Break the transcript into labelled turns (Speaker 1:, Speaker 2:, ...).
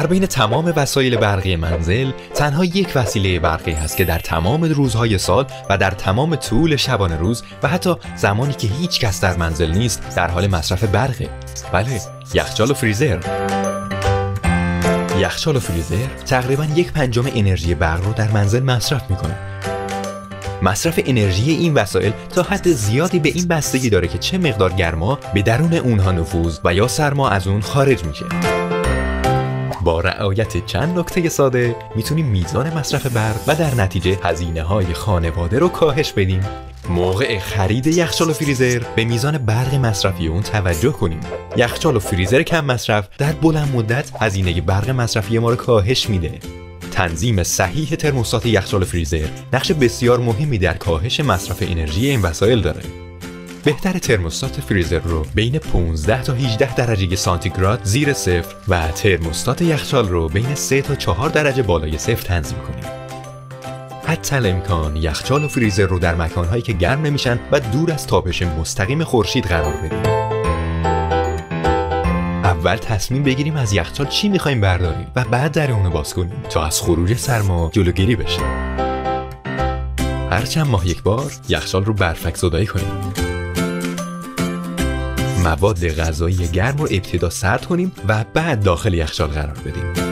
Speaker 1: در بین تمام وسایل برقی منزل تنها یک وسیله برقی هست که در تمام روزهای سال و در تمام طول شبانه روز و حتی زمانی که هیچ کس در منزل نیست در حال مصرف برقه. بله، یخچال و فریزر. یخچال و فریزر تقریباً 1/5 انرژی برق رو در منزل مصرف میکنه. مصرف انرژی این وسایل تا حد زیادی به این بستگی داره که چه مقدار گرما به درون اونها نفوذ و یا سرما از اون خارج میشه. با رعایت چند نکته ساده میتونیم میزان مصرف برق و در نتیجه هزینه‌های خانواده رو کاهش بدیم. موقع خرید یخچال و فریزر به میزان برق مصرفی اون توجه کنیم. یخچال و فریزر کم مصرف در بلند مدت هزینه برق مصرفی ما رو کاهش میده. تنظیم صحیح ترموستات یخچال و فریزر نقش بسیار مهمی در کاهش مصرف انرژی این وسایل داره. بهتر ترموستات فریزر رو بین 15 تا 18 درجه سانتیگراد زیر صفر و ترموستات یخچال رو بین 3 تا 4 درجه بالای صفر تنظیم کنیم. حتی الامکان یخچال و فریزر رو در مکانهایی که گرم نمیشن و دور از تابش مستقیم خورشید قرار بدیم. اول تصمیم بگیریم از یخچال چی میخوایم برداریم و بعد در اونو باز کنیم تا از خروج سرما جلوگیری بشه. هر چند ماه یک بار یخچال رو برفک‌زدایی کنیم. مواد غذایی گرم رو ابتدا سرد کنیم و بعد داخل یخچال قرار بدیم.